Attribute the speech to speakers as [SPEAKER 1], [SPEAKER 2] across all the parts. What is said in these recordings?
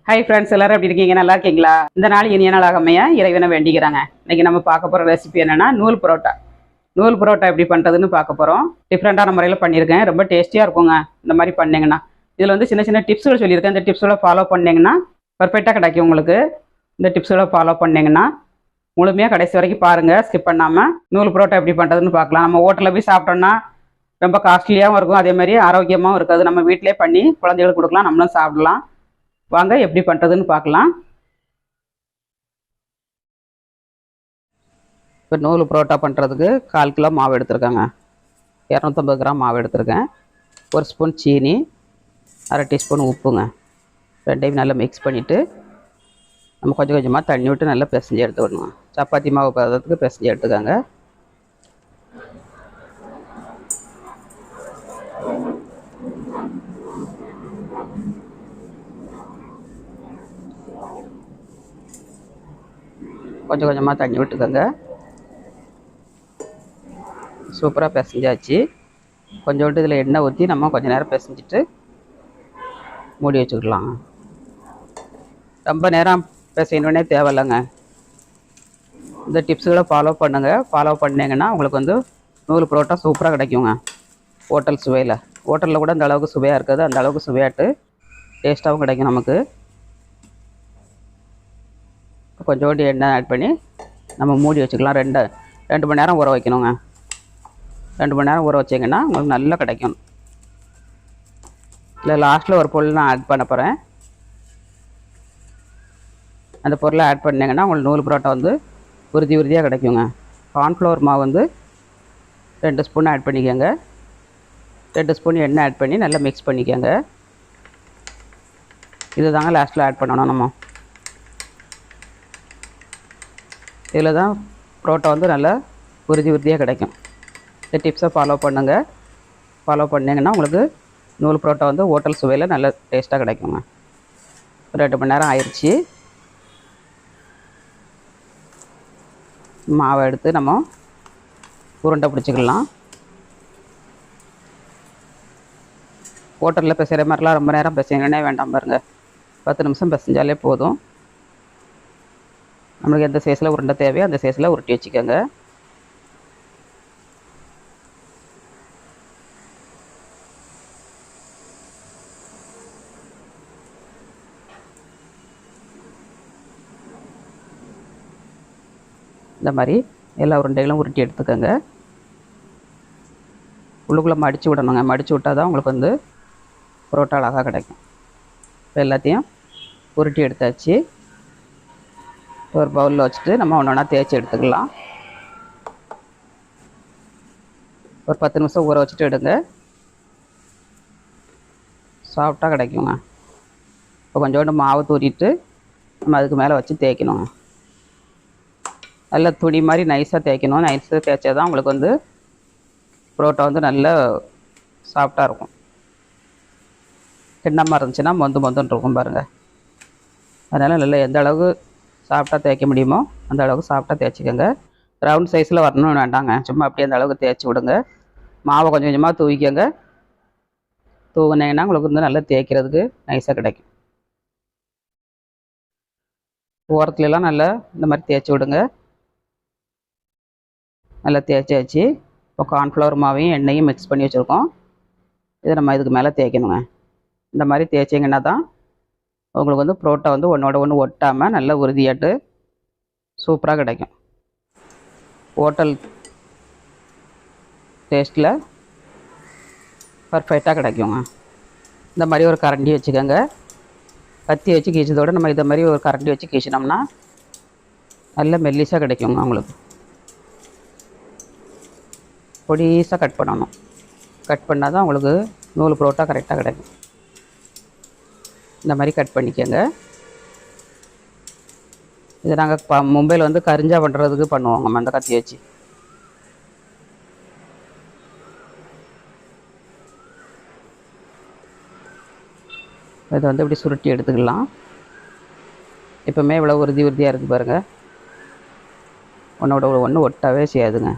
[SPEAKER 1] Hi friends, எல்லாரும் எப்படி இருக்கீங்க? நல்லா இருக்கீங்களா? இந்த நாள் இனிய நாளாக அமைய இறைவனை வேண்டிக்கிறாங்க. இன்னைக்கு நம்ம பார்க்க போகிற ரெசிபி என்னன்னா நூல் பரோட்டா. நூல் பரோட்டா எப்படி பண்ணுறதுன்னு பார்க்க போகிறோம். டிஃப்ரெண்ட்டான முறையில் பண்ணியிருக்கேன். ரொம்ப டேஸ்டியாக இருக்குங்க இந்த மாதிரி பண்ணிங்கன்னா. இதில் வந்து சின்ன சின்ன டிப்ஸுகள் சொல்லியிருக்கேன். இந்த டிப்ஸோட ஃபாலோ பண்ணிங்கன்னா பர்ஃபெக்டாக கிடைக்கும் உங்களுக்கு. இந்த டிப்ஸோட ஃபாலோ பண்ணிங்கன்னா முழுமையாக கடைசி வரைக்கும் பாருங்கள், ஸ்கிப் பண்ணாமல். நூல் பரோட்டா எப்படி பண்ணுறதுன்னு பார்க்கலாம். நம்ம ஹோட்டலில் போய் சாப்பிட்டோம்னா ரொம்ப காஸ்ட்லியாகவும் இருக்கும், அதே மாதிரி ஆரோக்கியமாகவும் இருக்காது. நம்ம வீட்டிலே பண்ணி குழந்தைகளுக்கு கொடுக்கலாம், நம்மளும் சாப்பிடலாம். வாங்க எப்படி பண்ணுறதுன்னு பார்க்கலாம். இப்போ நூல் பரோட்டா பண்ணுறதுக்கு 1/4 கிலோ மாவு எடுத்துருக்கேங்க. 250 கிராம் மாவு எடுத்துருக்கேன். 1 ஸ்பூன் சீனி, 1/2 டீஸ்பூன் உப்புங்க. ரெண்டையும் நல்லா மிக்ஸ் பண்ணிவிட்டு நம்ம கொஞ்சம் கொஞ்சமாக தண்ணி விட்டு நல்லா பிசைஞ்சு எடுத்துக்கணுங்க. சப்பாத்தி மாவு பதத்துக்கு பிசைஞ்சு எடுத்துக்கோங்க. கொஞ்சம் கொஞ்சமாக தண்ணி விட்டுக்கோங்க. சூப்பராக பிசைஞ்சாச்சு. கொஞ்சோண்டு இதில் எண்ணெய் ஊற்றி நம்ம கொஞ்சம் நேரம் பிசைஞ்சிட்டு மூடி வச்சுக்கலாம். ரொம்ப நேரம் பிசையணுன்னே தேவையில்லைங்க. இந்த டிப்ஸுகளை ஃபாலோ பண்ணுங்கள். ஃபாலோ பண்ணிங்கன்னா உங்களுக்கு வந்து நூல் பரோட்டா சூப்பராக கிடைக்குங்க. ஹோட்டல் சுவையில், ஹோட்டலில் கூட அந்த அளவுக்கு சுவையாக இருக்காது, அந்த அளவுக்கு சுவையாட்டு டேஸ்ட்டாகவும் கிடைக்கும் நமக்கு. கொஞ்சோண்டு எண்ணெய் ஆட் பண்ணி நம்ம மூடி வச்சுக்கலாம். ரெண்டு மணி நேரம் ஊற வைக்கணுங்க. 2 மணி நேரம் ஊற வச்சிங்கன்னா உங்களுக்கு நல்லா கிடைக்கும். இல்லை லாஸ்ட்டில் ஒரு பொருள் நான் ஆட் பண்ண போகிறேன். அந்த பொருளை ஆட் பண்ணிங்கன்னா உங்களுக்கு நூல் பரோட்டா வந்து உறுதியாக கிடைக்குங்க. கார்ன்ஃப்ளவர் மாவு வந்து 2 ஸ்பூன் ஆட் பண்ணிக்கோங்க. 2 ஸ்பூன் எண்ணெய் ஆட் பண்ணி நல்லா மிக்ஸ் பண்ணிக்கோங்க. இது தாங்க லாஸ்ட்டில் ஆட் பண்ணணும் நம்ம. இதில் தான் பரோட்டா வந்து நல்லா உறுதியாக கிடைக்கும். இந்த டிப்ஸை ஃபாலோ பண்ணுங்கள். ஃபாலோ பண்ணிங்கன்னா உங்களுக்கு நூல் பரோட்டா வந்து ஹோட்டல் சுவையில் நல்ல டேஸ்ட்டாக கிடைக்குங்க. 2 மணி நேரம் ஆயிடுச்சு. மாவை எடுத்து நம்ம உருண்டை பிடிச்சிக்கலாம். ஹோட்டலில் பிசைகிற மாதிரிலாம் ரொம்ப நேரம் பிசைங்கன்னே வேண்டாம் பாருங்கள். 10 நிமிஷம் பிசைஞ்சாலே போதும். நம்மளுக்கு எந்த சைஸில் உருண்டை தேவையோ அந்த சைஸில் உருட்டி வச்சுக்கோங்க. இந்த மாதிரி எல்லா உருண்டைகளும் உருட்டி எடுத்துக்கோங்க. உள்ளுக்குள்ளே மடித்து விடணுங்க. மடித்து விட்டால் தான் உங்களுக்கு வந்து பரோட்டா அழகாக கிடைக்கும். இப்போ எல்லாத்தையும் உருட்டி எடுத்தாச்சு. ஒரு பவுலில் வச்சுட்டு நம்ம ஒன்றா தேய்ச்சி எடுத்துக்கலாம். ஒரு 10 நிமிஷம் ஊற வச்சுட்டு எடுங்க. சாஃப்டாக கிடைக்குங்க. இப்போ கொஞ்சோண்டு மாவு தூரிட்டு நம்ம அதுக்கு மேலே வச்சு தேய்க்கணுங்க. நல்லா துணி மாதிரி நைஸாக தேய்க்கணும். நைஸாக தேய்ச்சா தான் உங்களுக்கு வந்து பரோட்டா வந்து நல்ல சாஃப்டாக இருக்கும். கிண்ணமாக இருந்துச்சுன்னா மொந்துன்னு இருக்கும் பாருங்கள். அதனால் நல்லா எந்த அளவுக்கு சாஃப்டாக தேய்க்க முடியுமோ அந்த அளவுக்கு சாஃப்டாக தேய்ச்சிக்கோங்க. ரவுண்ட் சைஸில் வரணும்னு வேண்டாங்க. சும்மா அப்படியே அந்த அளவுக்கு தேய்ச்சி விடுங்க. மாவை கொஞ்சம் கொஞ்சமாக தூவிக்கோங்க. தூவினீங்கன்னா உங்களுக்கு வந்து நல்லா தேய்க்கிறதுக்கு நைஸாக கிடைக்கும். ஓரத்துலலாம் நல்லா இந்த மாதிரி தேய்ச்சி விடுங்க. நல்லா தேய்ச்சாச்சு. இப்போ கார்ன்ஃப்ளவர் மாவையும் எண்ணெயும் மிக்ஸ் பண்ணி வச்சுருக்கோம். இதை நம்ம இதுக்கு மேலே தேய்க்கணுங்க. இந்த மாதிரி தேய்ச்சிங்கன்னா தான் உங்களுக்கு வந்து பரோட்டா வந்து ஒன்றோட ஒன்று ஒட்டாமல் நல்ல உறுதியாட்டு சூப்பராக கிடைக்கும். ஹோட்டல் டேஸ்ட்டில் பர்ஃபெக்டாக கிடைக்குங்க. இந்த மாதிரி ஒரு கரண்டி வச்சுக்கோங்க. கத்தி வச்சு கீச்சதோடு நம்ம இதை மாதிரி ஒரு கரண்டி வச்சு கீச்சினோம்னா நல்ல மெல்லிஸாக கிடைக்குங்க. உங்களுக்கு பொடிசாக கட் பண்ணணும். கட் பண்ணால் தான் உங்களுக்கு நூல் பரோட்டா கரெக்டாக கிடைக்கும். இந்த மாதிரி கட் பண்ணிக்கோங்க. இது நாங்கள் மும்பையில் வந்து கரிஞ்சா பண்ணுறதுக்கு பண்ணுவோங்க அந்த கத்தி வச்சு. இதை வந்து இப்படி சுருட்டி எடுத்துக்கலாம். இப்போவுமே இவ்வளோ உறுதியாக இருக்குது பாருங்கள். ஒன்றோட ஒன்று ஒட்டாவே செய்யாதுங்க.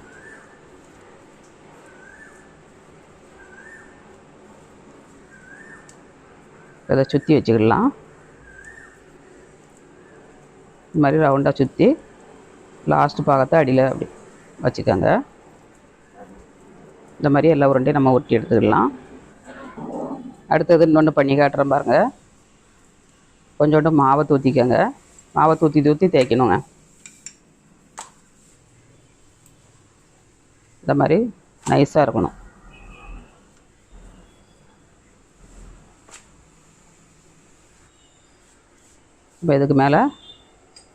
[SPEAKER 1] இதை சுற்றி வச்சுக்கலாம். இந்த மாதிரி ரவுண்டாக சுற்றி லாஸ்ட்டு பாகத்தை அடியில் அப்படி வச்சுக்கோங்க. இந்த மாதிரி எல்லா உருண்டையும் நம்ம உருட்டி எடுத்துக்கலாம். அடுத்தது இன்னொன்று பண்ணி காட்டுறேன் பாருங்கள். கொஞ்சோண்டு மாவை தூற்றிக்கோங்க. மாவை தூற்றி தேய்க்கணுங்க. இந்த மாதிரி நைஸாக இருக்கணும். இப்போ இதுக்கு மேலே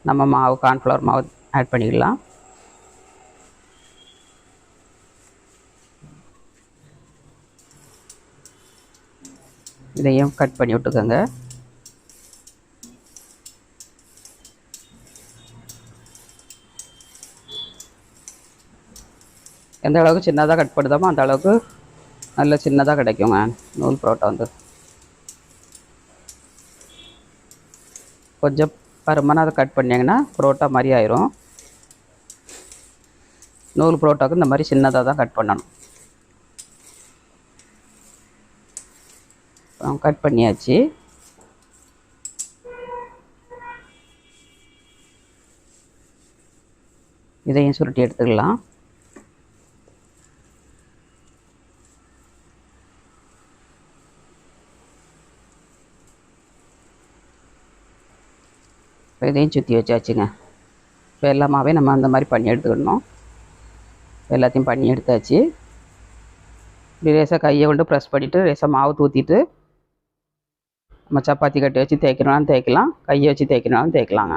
[SPEAKER 1] நம்ம மாவு கார்ன்ஃப்ளவர் மாவு ஆட் பண்ணிக்கலாம். இதையும் கட் பண்ணி விட்டுக்கோங்க. எந்த அளவுக்கு சின்னதாக கட் பண்ணுதோமோ அந்த அளவுக்கு நல்ல சின்னதாக கிடைக்குங்க நூல் பரோட்டா வந்து. கொஞ்சம் பருமனாக அதை கட் பண்ணிங்கன்னா பரோட்டா மாதிரி ஆயிரும். நூல் பரோட்டாவுக்கு இந்த மாதிரி சின்னதாக தான் கட் பண்ணணும். கட் பண்ணியாச்சு. இதையும் சுருட்டி எடுத்துக்கலாம். இதையும் சுற்றி வச்சாச்சுங்க. இப்போ எல்லாமாவே நம்ம அந்த மாதிரி பண்ணி எடுத்துக்கிடணும். எல்லாத்தையும் பண்ணி எடுத்தாச்சு. இப்படி லேசாக கையை கொண்டு ப்ரெஸ் பண்ணிவிட்டு லேசாக மாவு தூற்றிட்டு நம்ம சப்பாத்தி கட்டி வச்சு தேய்க்கணும்னாலும் தேய்க்கலாம், கையை வச்சு தேய்க்கணும்னாலும் தேய்க்கலாங்க.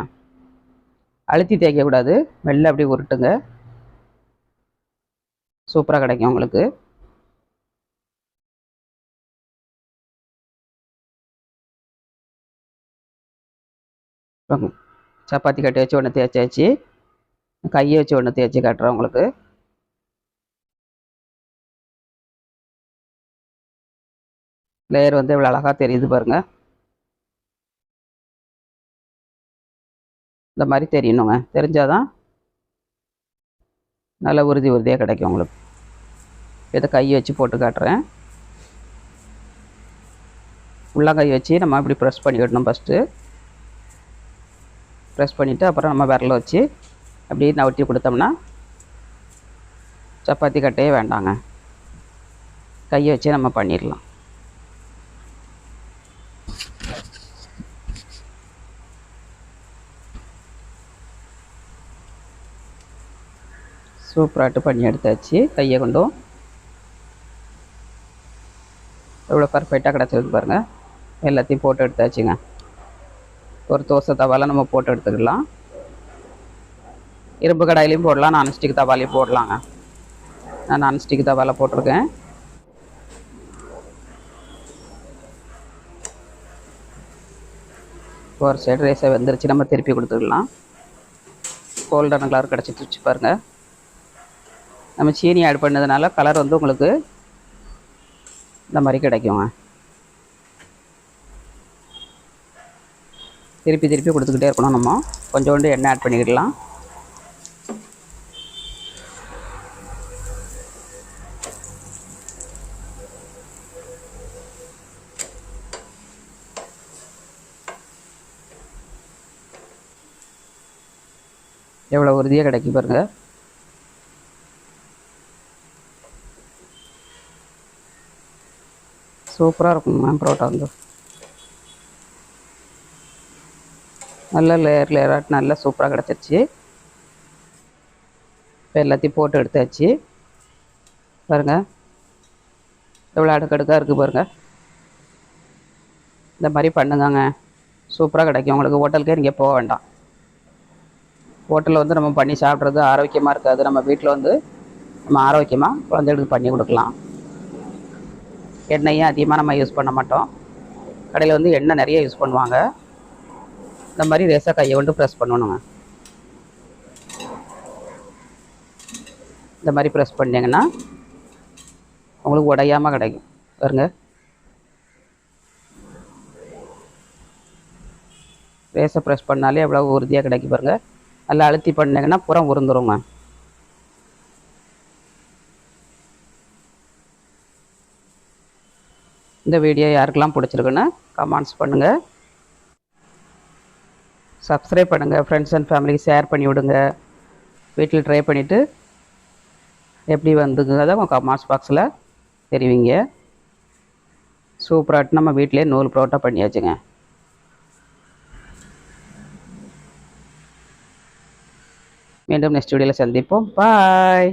[SPEAKER 1] அழுத்தி தேய்க்கக்கூடாது, மெல்ல அப்படி உருட்டுங்க. சூப்பராக கிடைக்கும் உங்களுக்கு. சப்பாத்தி கட்டி வச்சு ஒன்று தேய்ச்சாச்சு. கையை வச்சு ஒன்று தேய்ச்சி காட்டுறேன் உங்களுக்கு. லேயர் வந்து இவ்வளோ அழகாக தெரியுது பாருங்கள். இந்த மாதிரி தெரியணுங்க. தெரிஞ்சால் தான் நல்ல உறுதியாக கிடைக்கும் உங்களுக்கு. இதை கையை வச்சு போட்டு காட்டுறேன். உள்ளங்கை வச்சு நம்ம இப்படி ப்ரெஸ் பண்ணிக்கிடணும். ஃபஸ்ட்டு ப்ரெஸ் பண்ணிவிட்டு அப்புறம் நம்ம விரலை வச்சு அப்படியே நவட்டி கொடுத்தோம்னா சப்பாத்தி கட்டையே வேண்டாங்க. கையை வச்சே நம்ம பண்ணிடலாம். சூப்பராட்டு பண்ணி எடுத்தாச்சு. கையை கொண்டும் எவ்வளோ பர்ஃபெக்டாக கிடச்சிருக்கு பாருங்கள். எல்லாத்தையும் போட்டு எடுத்தாச்சுங்க. ஒரு தோசை தவாவில் நம்ம போட்டு எடுத்துக்கலாம். இரும்பு கடாயிலையும் போடலாம், நான்ஸ்டிக் தவாலையும் போடலாங்க. நான் நான்ஸ்டிக் தவாவில் போட்டிருக்கேன். ஒரு சைடு ரேஸாக வெந்துருச்சு. நம்ம திருப்பி கொடுத்துக்கலாம். கோல்டன் கலர் கிடச்சிட்டு பாருங்கள். நம்ம சீனி ஆட் பண்ணதுனால கலர் வந்து உங்களுக்கு இந்த மாதிரி கிடைக்குங்க. திருப்பி கொடுத்துக்கிட்டே இருக்கணும். நம்ம கொஞ்சோண்டு எண்ணெய் ஆட் பண்ணிக்கிடலாம். எவ்வளோ உறுதியாக கிடைக்கும் பாருங்கள். சூப்பராக இருக்குங்க பரோட்டா வந்து. நல்ல லேயராட்டு நல்லா சூப்பராக கிடச்சிருச்சு. இப்போ எல்லாத்தையும் போட்டு எடுத்தாச்சு பாருங்கள். எவ்வளோ அடுக்கடுக்காக இருக்குது பாருங்கள். இந்த மாதிரி பண்ணுங்க. சூப்பராக கிடைக்கும் உங்களுக்கு. ஹோட்டலுக்கே நீங்கள் போக வேண்டாம். ஹோட்டலில் வந்து நம்ம பண்ணி சாப்பிட்றது ஆரோக்கியமாக இருக்காது. நம்ம வீட்டில் வந்து நம்ம ஆரோக்கியமாக குழந்தைகளுக்கு பண்ணி கொடுக்கலாம். எண்ணெயும் அதிகமாக நம்ம யூஸ் பண்ண மாட்டோம். கடையில் வந்து எண்ணெய் நிறைய யூஸ் பண்ணுவாங்க. இந்த மாதிரி லேசாக கையை கொண்டு ப்ரெஸ் பண்ணணுங்க. இந்த மாதிரி ப்ரெஸ் பண்ணிங்கன்னா உங்களுக்கு உடையாமல் கிடைக்கும் பாருங்க. லேசாக ப்ரெஸ் பண்ணாலே எவ்வளோ உறுதியாக கிடைக்கும் பாருங்கள். நல்லா அழுத்தி பண்ணிங்கன்னா புறம் உருந்துருங்க. இந்த வீடியோ யாருக்கெல்லாம் பிடிச்சிருக்குன்னு கமெண்ட்ஸ் பண்ணுங்கள். சப்ஸ்கிரைப் பண்ணுங்கள், ஃப்ரெண்ட்ஸ் அண்ட் ஃபேமிலிக்கு ஷேர் பண்ணி விடுங்க. வீட்டில் ட்ரை பண்ணிவிட்டு எப்படி வந்துங்கிறத உங்கள் கமெண்ட்ஸ் பாக்ஸில் தெரிவிங்க. சூப்பராக நம்ம வீட்டிலே நூல் பரோட்டா பண்ணியாச்சுங்க. மீண்டும் நெக்ஸ்ட் வீடியோவில் சந்திப்போம். பாய்.